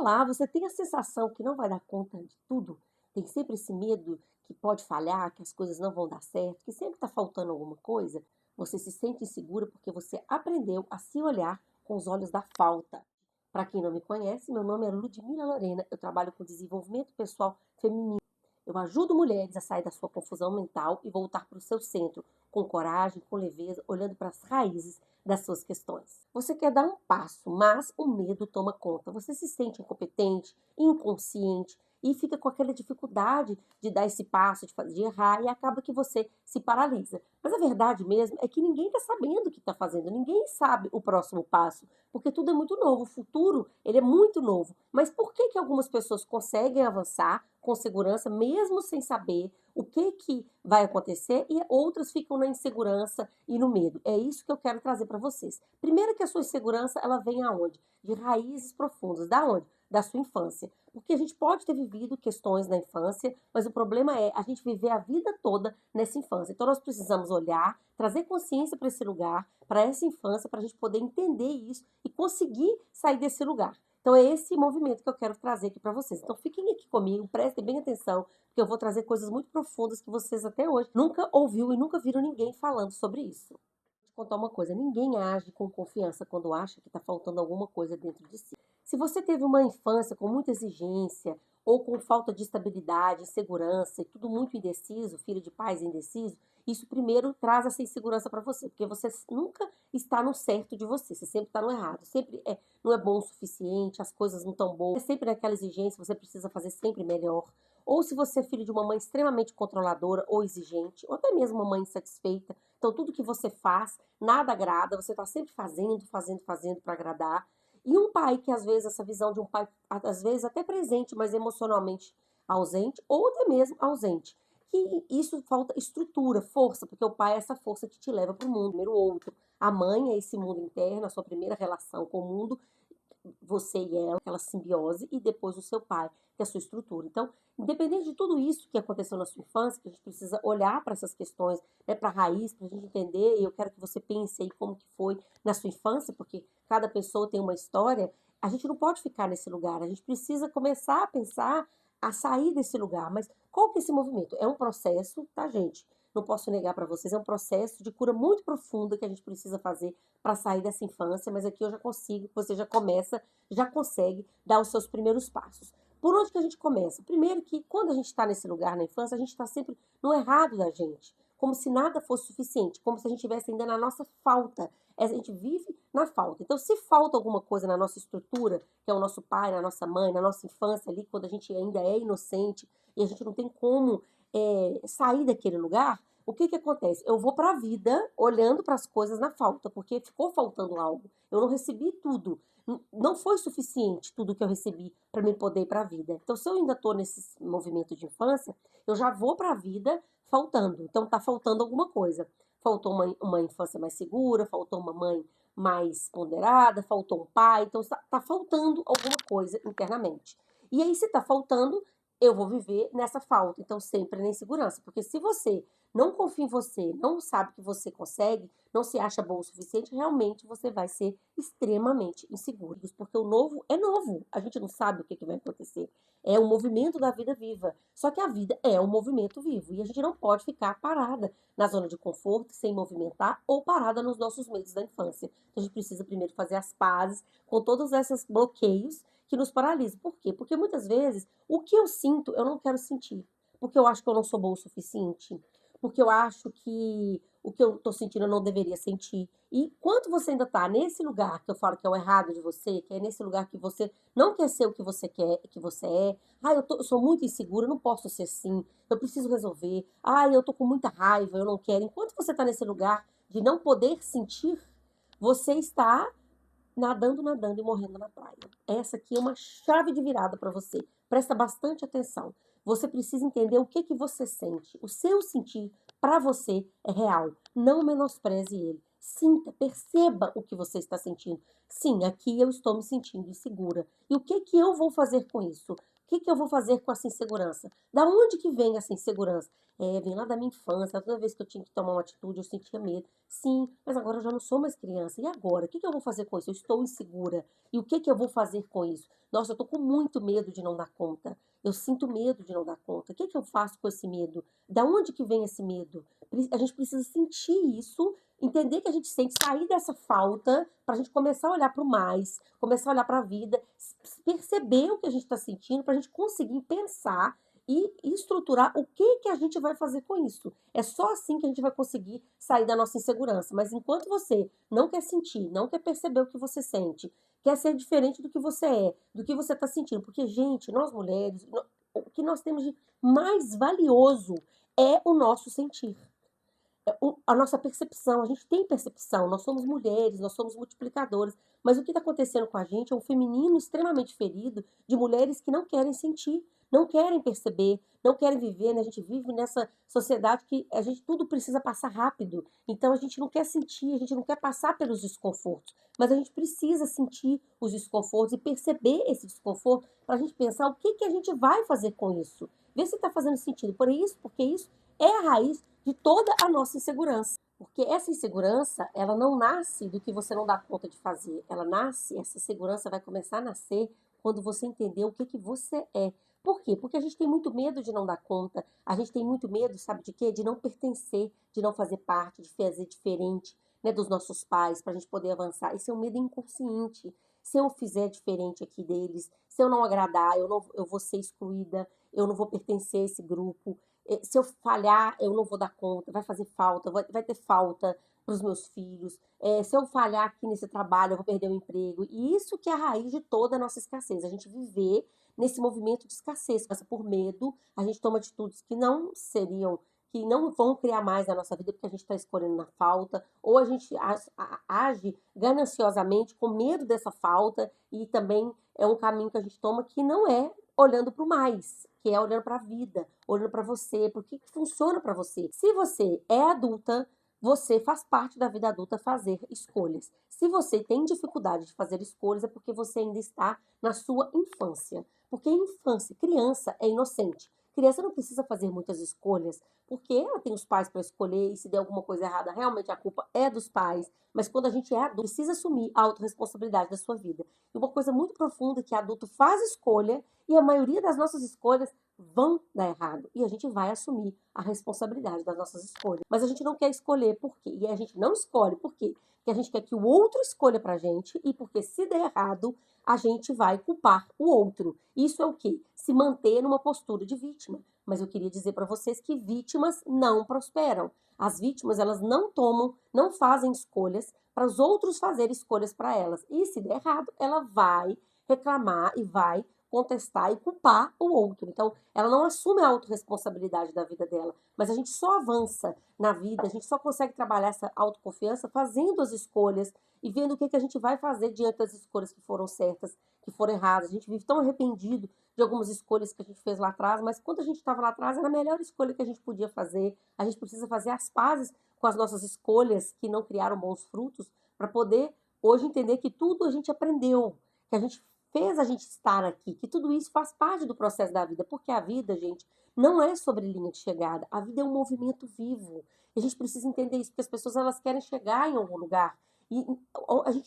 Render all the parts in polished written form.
falar, você tem a sensação que não vai dar conta de tudo? Tem sempre esse medo que pode falhar, que as coisas não vão dar certo, que sempre está faltando alguma coisa? Você se sente insegura porque você aprendeu a se olhar com os olhos da falta. Para quem não me conhece, meu nome é Ludmila Lorena, eu trabalho com desenvolvimento pessoal feminino. Eu ajudo mulheres a sair da sua confusão mental e voltar para o seu centro, com coragem, com leveza, olhando para as raízes das suas questões. Você quer dar um passo, mas o medo toma conta. Você se sente incompetente, inconsciente e fica com aquela dificuldade de dar esse passo, de errar e acaba que você se paralisa. Mas a verdade mesmo é que ninguém está sabendo o que está fazendo, ninguém sabe o próximo passo, porque tudo é muito novo, o futuro ele é muito novo. Mas por que algumas pessoas conseguem avançar com segurança, mesmo sem saber o que vai acontecer, e outras ficam na insegurança e no medo? É isso que eu quero trazer para vocês. Primeiro que a sua insegurança, ela vem aonde? De raízes profundas. Da onde? Da sua infância. Porque a gente pode ter vivido questões na infância, mas o problema é a gente viver a vida toda nessa infância. Então nós precisamos olhar, trazer consciência para esse lugar, para essa infância, para a gente poder entender isso e conseguir sair desse lugar. Então é esse movimento que eu quero trazer aqui para vocês. Então fiquem aqui comigo, prestem bem atenção, porque eu vou trazer coisas muito profundas que vocês até hoje nunca ouviu e nunca viram ninguém falando sobre isso. Vou te contar uma coisa, ninguém age com confiança quando acha que está faltando alguma coisa dentro de si. Se você teve uma infância com muita exigência ou com falta de estabilidade, insegurança e tudo muito indeciso, filho de pais indeciso, isso primeiro traz essa insegurança para você, porque você nunca está no certo de você, você sempre está no errado, sempre não é bom o suficiente, as coisas não estão boas, é sempre naquela exigência, você precisa fazer sempre melhor. Ou se você é filho de uma mãe extremamente controladora ou exigente, ou até mesmo uma mãe insatisfeita, então tudo que você faz, nada agrada, você está sempre fazendo para agradar. E um pai que às vezes, essa visão de um pai, às vezes até presente, mas emocionalmente ausente, ou até mesmo ausente. Que isso falta estrutura, força, porque o pai é essa força que te leva para o mundo, primeiro o outro. A mãe é esse mundo interno, a sua primeira relação com o mundo, você e ela, aquela simbiose, e depois o seu pai, que é a sua estrutura. Então, independente de tudo isso que aconteceu na sua infância, que a gente precisa olhar para essas questões, né, para a raiz, para a gente entender, e eu quero que você pense aí como que foi na sua infância, porque cada pessoa tem uma história, a gente não pode ficar nesse lugar, a gente precisa começar a pensar a sair desse lugar. Mas qual que é esse movimento? É um processo, tá, gente? Não posso negar para vocês, é um processo de cura muito profunda que a gente precisa fazer para sair dessa infância, mas aqui eu já consigo, você já começa, já consegue dar os seus primeiros passos. Por onde que a gente começa? Primeiro que quando a gente está nesse lugar na infância, a gente está sempre no errado da gente, como se nada fosse suficiente, como se a gente estivesse ainda na nossa falta. A gente vive na falta. Então, se falta alguma coisa na nossa estrutura, que é o nosso pai, na nossa mãe, na nossa infância ali, quando a gente ainda é inocente e a gente não tem como sair daquele lugar, o que acontece? Eu vou para a vida olhando para as coisas na falta, porque ficou faltando algo. Eu não recebi tudo. Não foi suficiente tudo que eu recebi para me poder ir para a vida. Então, se eu ainda estou nesse movimento de infância, eu já vou para a vida faltando. Então, está faltando alguma coisa. Faltou uma infância mais segura, faltou uma mãe mais ponderada, faltou um pai. Então, está faltando alguma coisa internamente. E aí, se está faltando, eu vou viver nessa falta. Então, sempre na insegurança. Porque se você não confia em você, não sabe que você consegue, não se acha bom o suficiente, realmente você vai ser extremamente inseguro. Porque o novo é novo, a gente não sabe o que vai acontecer. É o movimento da vida viva. Só que a vida é um movimento vivo e a gente não pode ficar parada na zona de conforto, sem movimentar, ou parada nos nossos medos da infância. Então, a gente precisa primeiro fazer as pazes com todos esses bloqueios que nos paralisam. Por quê? Porque muitas vezes o que eu sinto, eu não quero sentir. Porque eu acho que eu não sou boa o suficiente, porque eu acho que o que eu tô sentindo eu não deveria sentir. E enquanto você ainda tá nesse lugar que eu falo que é o errado de você, que é nesse lugar que você não quer ser o que você quer, que você é, eu sou muito insegura, eu não posso ser assim, eu preciso resolver, eu tô com muita raiva, eu não quero. Enquanto você tá nesse lugar de não poder sentir, você está nadando, nadando e morrendo na praia. Essa aqui é uma chave de virada para você. Presta bastante atenção. Você precisa entender o que você sente. O seu sentir para você é real. Não menospreze ele. Sinta, perceba o que você está sentindo. Sim, aqui eu estou me sentindo insegura. E o que eu vou fazer com isso? O que eu vou fazer com essa insegurança? Da onde que vem essa insegurança? Vem lá da minha infância, toda vez que eu tinha que tomar uma atitude, eu sentia medo. Sim, mas agora eu já não sou mais criança. E agora? O que eu vou fazer com isso? Eu estou insegura. E o que eu vou fazer com isso? Nossa, eu tô com muito medo de não dar conta. Eu sinto medo de não dar conta. O que eu faço com esse medo? Da onde que vem esse medo? A gente precisa sentir isso, entender que a gente sente, sair dessa falta, para a gente começar a olhar para o mais, começar a olhar para a vida, perceber o que a gente está sentindo, para a gente conseguir pensar e estruturar o que a gente vai fazer com isso. É só assim que a gente vai conseguir sair da nossa insegurança. Mas enquanto você não quer sentir, não quer perceber o que você sente, quer ser diferente do que você é, do que você está sentindo, porque, gente, nós mulheres, o que nós temos de mais valioso é o nosso sentir. A nossa percepção, a gente tem percepção, nós somos mulheres, nós somos multiplicadoras, mas o que está acontecendo com a gente é um feminino extremamente ferido de mulheres que não querem sentir, não querem perceber, não querem viver, né? A gente vive nessa sociedade que a gente tudo precisa passar rápido, então a gente não quer sentir, a gente não quer passar pelos desconfortos, mas a gente precisa sentir os desconfortos e perceber esse desconforto para a gente pensar o que a gente vai fazer com isso, ver se está fazendo sentido, por isso, porque isso é a raiz de toda a nossa insegurança. Porque essa insegurança, ela não nasce do que você não dá conta de fazer. Ela nasce, essa segurança vai começar a nascer quando você entender o que você é. Por quê? Porque a gente tem muito medo de não dar conta, a gente tem muito medo, sabe de quê? De não pertencer, de não fazer parte, de fazer diferente, né, dos nossos pais, para a gente poder avançar. Esse é um medo inconsciente. Se eu fizer diferente aqui deles, se eu não agradar, eu vou ser excluída, eu não vou pertencer a esse grupo. Se eu falhar, eu não vou dar conta, vai fazer falta, vai ter falta para os meus filhos. Se eu falhar aqui nesse trabalho, eu vou perder o emprego. E isso que é a raiz de toda a nossa escassez. A gente viver nesse movimento de escassez. Passa por medo, a gente toma atitudes que não seriam, que não vão criar mais na nossa vida porque a gente está escolhendo na falta, ou a gente age gananciosamente com medo dessa falta e também é um caminho que a gente toma que não é olhando para o mais, que é olhando para a vida, olhando para você, para o que funciona para você. Se você é adulta, você faz parte da vida adulta fazer escolhas. Se você tem dificuldade de fazer escolhas, é porque você ainda está na sua infância. Porque infância, criança é inocente. Criança não precisa fazer muitas escolhas, porque ela tem os pais para escolher, e se der alguma coisa errada, realmente a culpa é dos pais. Mas quando a gente é adulto, precisa assumir a autorresponsabilidade da sua vida. E uma coisa muito profunda é que adulto faz escolha, e a maioria das nossas escolhas vão dar errado. E a gente vai assumir a responsabilidade das nossas escolhas. Mas a gente não quer escolher por quê? E a gente não escolhe por quê? Porque a gente quer que o outro escolha pra gente, e porque se der errado, a gente vai culpar o outro. Isso é o quê? Se manter numa postura de vítima. Mas eu queria dizer para vocês que vítimas não prosperam. As vítimas, elas não tomam, não fazem escolhas para os outros fazerem escolhas para elas. E se der errado, ela vai reclamar e vai contestar e culpar o outro. Então, ela não assume a autorresponsabilidade da vida dela. Mas a gente só avança na vida, a gente só consegue trabalhar essa autoconfiança fazendo as escolhas e vendo o que a gente vai fazer diante das escolhas que foram certas, que foram erradas. A gente vive tão arrependido de algumas escolhas que a gente fez lá atrás, mas quando a gente estava lá atrás era a melhor escolha que a gente podia fazer. A gente precisa fazer as pazes com as nossas escolhas que não criaram bons frutos para poder hoje entender que tudo a gente aprendeu, que a gente fez a gente estar aqui, que tudo isso faz parte do processo da vida, porque a vida, gente, não é sobre linha de chegada, a vida é um movimento vivo. E a gente precisa entender isso, porque as pessoas elas querem chegar em algum lugar. E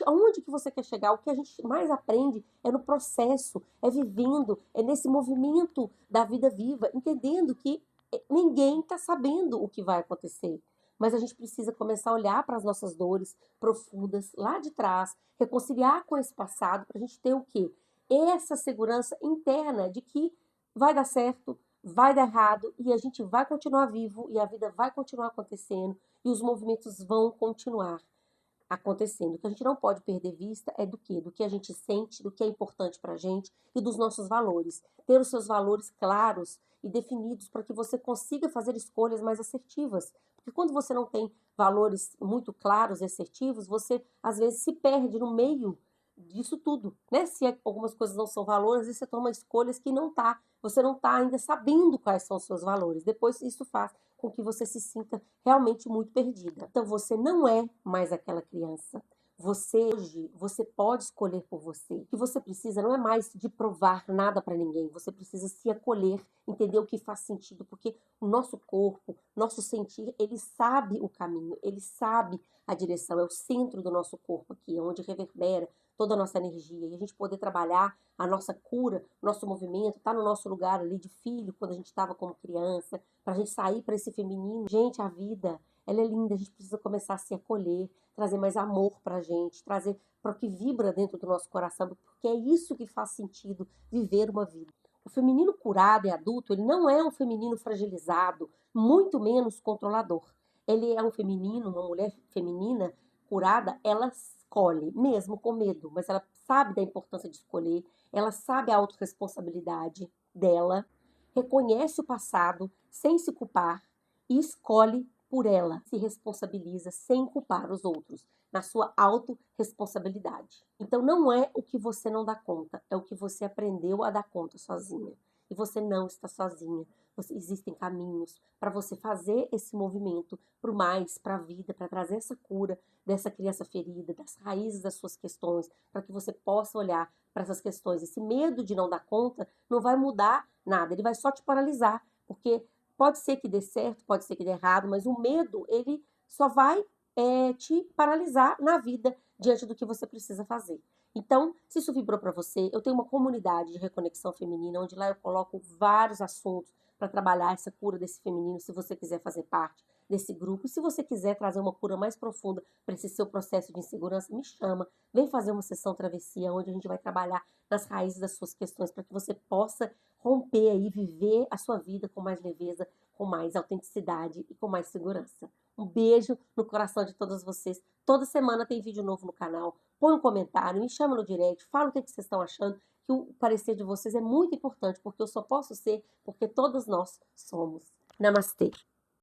aonde que você quer chegar? O que a gente mais aprende é no processo, é vivendo, é nesse movimento da vida viva, entendendo que ninguém está sabendo o que vai acontecer. Mas a gente precisa começar a olhar para as nossas dores profundas lá de trás, reconciliar com esse passado, para a gente ter o quê? Essa segurança interna de que vai dar certo, vai dar errado e a gente vai continuar vivo e a vida vai continuar acontecendo e os movimentos vão continuar acontecendo. O que a gente não pode perder vista é do quê? Do que a gente sente, do que é importante para a gente e dos nossos valores. Ter os seus valores claros e definidos para que você consiga fazer escolhas mais assertivas. Porque quando você não tem valores muito claros e assertivos, você às vezes se perde no meio disso tudo, né? Se algumas coisas não são valores, às vezes você toma escolhas que você não está ainda sabendo quais são os seus valores. Depois isso faz com que você se sinta realmente muito perdida. Então você não é mais aquela criança. Você pode escolher por você. O que você precisa não é mais de provar nada para ninguém. Você precisa se acolher, entender o que faz sentido, porque o nosso corpo, nosso sentir, ele sabe o caminho, ele sabe a direção. É o centro do nosso corpo aqui, é onde reverbera toda a nossa energia. E a gente poder trabalhar a nossa cura, nosso movimento, tá no nosso lugar ali de filho, quando a gente estava como criança, para a gente sair para esse feminino. Gente, a vida, ela é linda, a gente precisa começar a se acolher, trazer mais amor pra gente, trazer para o que vibra dentro do nosso coração, porque é isso que faz sentido viver uma vida. O feminino curado e adulto, ele não é um feminino fragilizado, muito menos controlador. Ele é um feminino, uma mulher feminina curada, ela escolhe, mesmo com medo, mas ela sabe da importância de escolher, ela sabe a autorresponsabilidade dela, reconhece o passado sem se culpar e escolhe por ela, se responsabiliza sem culpar os outros, na sua autorresponsabilidade. Então não é o que você não dá conta, é o que você aprendeu a dar conta sozinha. E você não está sozinha. Existem caminhos para você fazer esse movimento para o mais, para a vida, para trazer essa cura dessa criança ferida, das raízes das suas questões, para que você possa olhar para essas questões. Esse medo de não dar conta não vai mudar nada, ele vai só te paralisar, porque pode ser que dê certo, pode ser que dê errado, mas o medo, ele só vai te paralisar na vida diante do que você precisa fazer. Então, se isso vibrou para você, eu tenho uma comunidade de reconexão feminina, onde lá eu coloco vários assuntos para trabalhar essa cura desse feminino, se você quiser fazer parte desse grupo. E se você quiser trazer uma cura mais profunda para esse seu processo de insegurança, me chama. Vem fazer uma sessão travessia, onde a gente vai trabalhar nas raízes das suas questões, para que você possa romper aí, viver a sua vida com mais leveza, com mais autenticidade e com mais segurança. Um beijo no coração de todas vocês. Toda semana tem vídeo novo no canal. Põe um comentário, me chama no direct, fala o que vocês estão achando, que o parecer de vocês é muito importante, porque eu só posso ser porque todas nós somos. Namastê!